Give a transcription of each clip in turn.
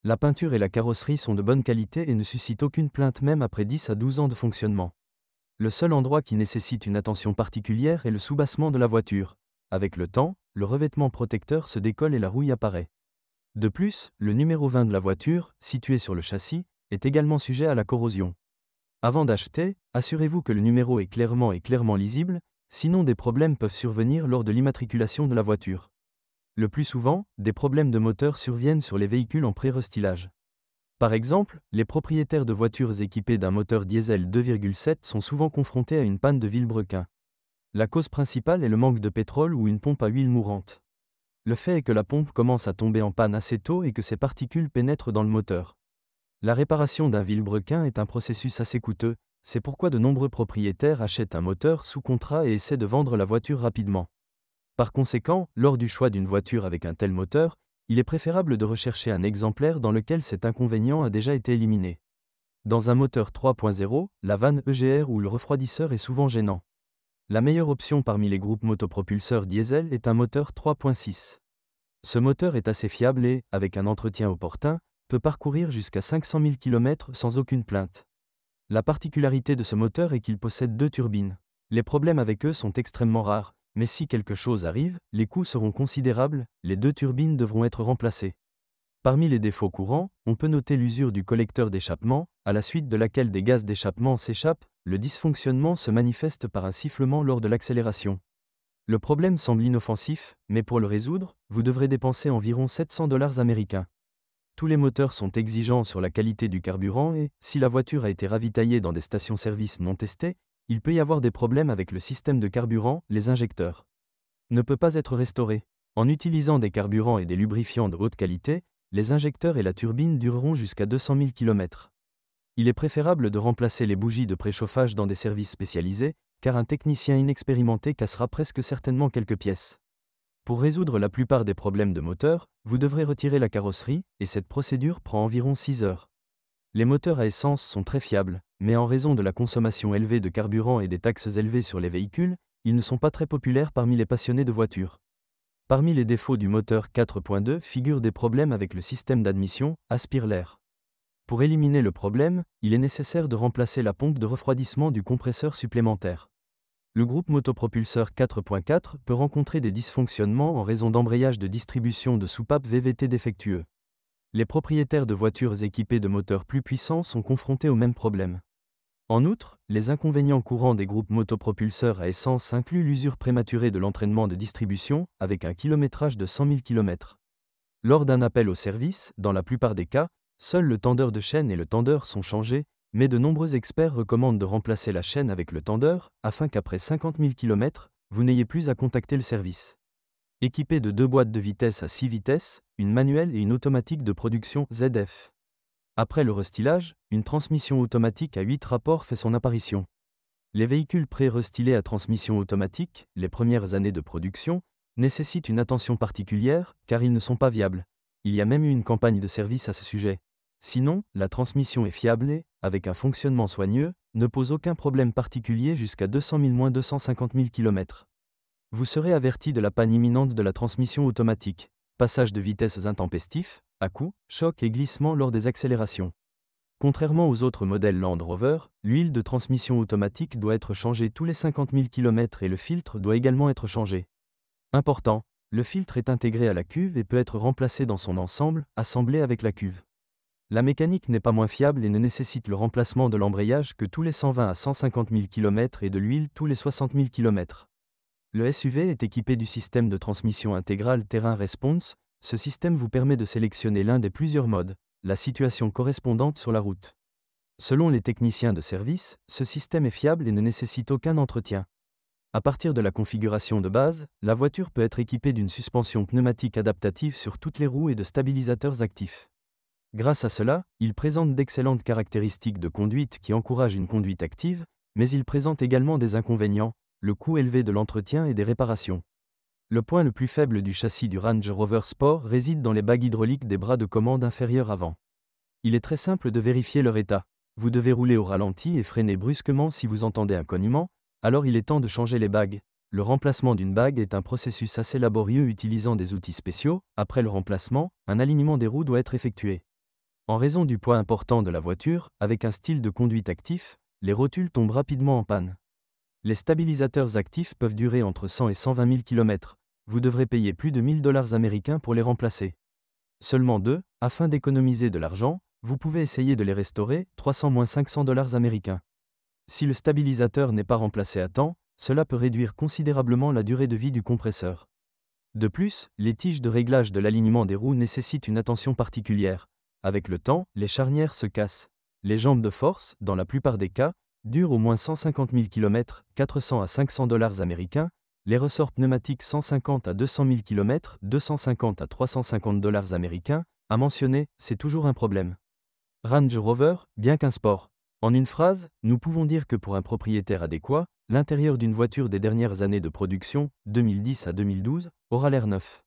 La peinture et la carrosserie sont de bonne qualité et ne suscitent aucune plainte même après 10 à 12 ans de fonctionnement. Le seul endroit qui nécessite une attention particulière est le soubassement de la voiture. Avec le temps, le revêtement protecteur se décolle et la rouille apparaît. De plus, le numéro 20 de la voiture, situé sur le châssis, est également sujet à la corrosion. Avant d'acheter, assurez-vous que le numéro est clairement lisible, sinon des problèmes peuvent survenir lors de l'immatriculation de la voiture. Le plus souvent, des problèmes de moteur surviennent sur les véhicules en pré-restylage. Par exemple, les propriétaires de voitures équipées d'un moteur diesel 2,7 sont souvent confrontés à une panne de vilebrequin. La cause principale est le manque de pétrole ou une pompe à huile mourante. Le fait est que la pompe commence à tomber en panne assez tôt et que ces particules pénètrent dans le moteur. La réparation d'un vilebrequin est un processus assez coûteux, c'est pourquoi de nombreux propriétaires achètent un moteur sous contrat et essaient de vendre la voiture rapidement. Par conséquent, lors du choix d'une voiture avec un tel moteur, il est préférable de rechercher un exemplaire dans lequel cet inconvénient a déjà été éliminé. Dans un moteur 3.0, la vanne EGR ou le refroidisseur est souvent gênant. La meilleure option parmi les groupes motopropulseurs diesel est un moteur 3.6. Ce moteur est assez fiable et, avec un entretien opportun, peut parcourir jusqu'à 500 000 km sans aucune plainte. La particularité de ce moteur est qu'il possède 2 turbines. Les problèmes avec eux sont extrêmement rares, mais si quelque chose arrive, les coûts seront considérables, les 2 turbines devront être remplacées. Parmi les défauts courants, on peut noter l'usure du collecteur d'échappement, à la suite de laquelle des gaz d'échappement s'échappent. Le dysfonctionnement se manifeste par un sifflement lors de l'accélération. Le problème semble inoffensif, mais pour le résoudre, vous devrez dépenser environ 700 $ américains. Tous les moteurs sont exigeants sur la qualité du carburant et, si la voiture a été ravitaillée dans des stations-service non testées, il peut y avoir des problèmes avec le système de carburant, les injecteurs. Ne peut pas être restauré. En utilisant des carburants et des lubrifiants de haute qualité, les injecteurs et la turbine dureront jusqu'à 200 000 km. Il est préférable de remplacer les bougies de préchauffage dans des services spécialisés, car un technicien inexpérimenté cassera presque certainement quelques pièces. Pour résoudre la plupart des problèmes de moteur, vous devrez retirer la carrosserie, et cette procédure prend environ 6 heures. Les moteurs à essence sont très fiables, mais en raison de la consommation élevée de carburant et des taxes élevées sur les véhicules, ils ne sont pas très populaires parmi les passionnés de voitures. Parmi les défauts du moteur 4.2 figurent des problèmes avec le système d'admission, aspire l'air. Pour éliminer le problème, il est nécessaire de remplacer la pompe de refroidissement du compresseur supplémentaire. Le groupe motopropulseur 4.4 peut rencontrer des dysfonctionnements en raison d'embrayage de distribution de soupapes VVT défectueux. Les propriétaires de voitures équipées de moteurs plus puissants sont confrontés au même problème. En outre, les inconvénients courants des groupes motopropulseurs à essence incluent l'usure prématurée de l'entraînement de distribution, avec un kilométrage de 100 000 km. Lors d'un appel au service, dans la plupart des cas, seul le tendeur de chaîne et le tendeur sont changés, mais de nombreux experts recommandent de remplacer la chaîne avec le tendeur, afin qu'après 50 000 km, vous n'ayez plus à contacter le service. Équipé de 2 boîtes de vitesse à 6 vitesses, une manuelle et une automatique de production ZF. Après le restylage, une transmission automatique à 8 rapports fait son apparition. Les véhicules pré-restylés à transmission automatique, les premières années de production, nécessitent une attention particulière, car ils ne sont pas viables. Il y a même eu une campagne de service à ce sujet. Sinon, la transmission est fiable et, avec un fonctionnement soigneux, ne pose aucun problème particulier jusqu'à 200 000-250 000 km. Vous serez averti de la panne imminente de la transmission automatique, passage de vitesses intempestifs, à-coups, chocs et glissements lors des accélérations. Contrairement aux autres modèles Land Rover, l'huile de transmission automatique doit être changée tous les 50 000 km et le filtre doit également être changé. Important, le filtre est intégré à la cuve et peut être remplacé dans son ensemble, assemblé avec la cuve. La mécanique n'est pas moins fiable et ne nécessite le remplacement de l'embrayage que tous les 120 à 150 000 km et de l'huile tous les 60 000 km. Le SUV est équipé du système de transmission intégrale Terrain Response. Ce système vous permet de sélectionner l'un des plusieurs modes, la situation correspondante sur la route. Selon les techniciens de service, ce système est fiable et ne nécessite aucun entretien. À partir de la configuration de base, la voiture peut être équipée d'une suspension pneumatique adaptative sur toutes les roues et de stabilisateurs actifs. Grâce à cela, il présente d'excellentes caractéristiques de conduite qui encouragent une conduite active, mais il présente également des inconvénients, le coût élevé de l'entretien et des réparations. Le point le plus faible du châssis du Range Rover Sport réside dans les bagues hydrauliques des bras de commande inférieurs avant. Il est très simple de vérifier leur état. Vous devez rouler au ralenti et freiner brusquement si vous entendez un cognement, alors il est temps de changer les bagues. Le remplacement d'une bague est un processus assez laborieux utilisant des outils spéciaux. Après le remplacement, un alignement des roues doit être effectué. En raison du poids important de la voiture, avec un style de conduite actif, les rotules tombent rapidement en panne. Les stabilisateurs actifs peuvent durer entre 100 et 120 000 km. Vous devrez payer plus de 1000 dollars américains pour les remplacer. Seulement deux, afin d'économiser de l'argent, vous pouvez essayer de les restaurer, 300-500 dollars américains. Si le stabilisateur n'est pas remplacé à temps, cela peut réduire considérablement la durée de vie du compresseur. De plus, les tiges de réglage de l'alignement des roues nécessitent une attention particulière. Avec le temps, les charnières se cassent. Les jambes de force, dans la plupart des cas, durent au moins 150 000 km, 400 à 500 dollars américains. Les ressorts pneumatiques 150 à 200 000 km, 250 à 350 dollars américains. À mentionner, c'est toujours un problème. Range Rover, bien qu'un sport. En une phrase, nous pouvons dire que pour un propriétaire adéquat, l'intérieur d'une voiture des dernières années de production, 2010 à 2012, aura l'air neuf.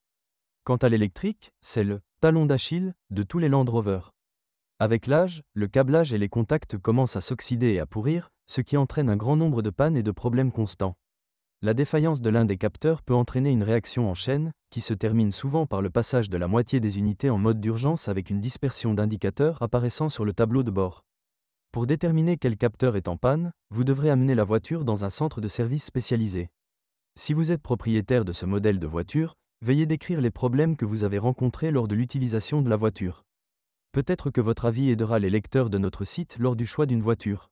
Quant à l'électrique, c'est le talon d'Achille de tous les Land Rover. Avec l'âge, le câblage et les contacts commencent à s'oxyder et à pourrir, ce qui entraîne un grand nombre de pannes et de problèmes constants. La défaillance de l'un des capteurs peut entraîner une réaction en chaîne, qui se termine souvent par le passage de la moitié des unités en mode d'urgence avec une dispersion d'indicateurs apparaissant sur le tableau de bord. Pour déterminer quel capteur est en panne, vous devrez amener la voiture dans un centre de service spécialisé. Si vous êtes propriétaire de ce modèle de voiture, veuillez décrire les problèmes que vous avez rencontrés lors de l'utilisation de la voiture. Peut-être que votre avis aidera les lecteurs de notre site lors du choix d'une voiture.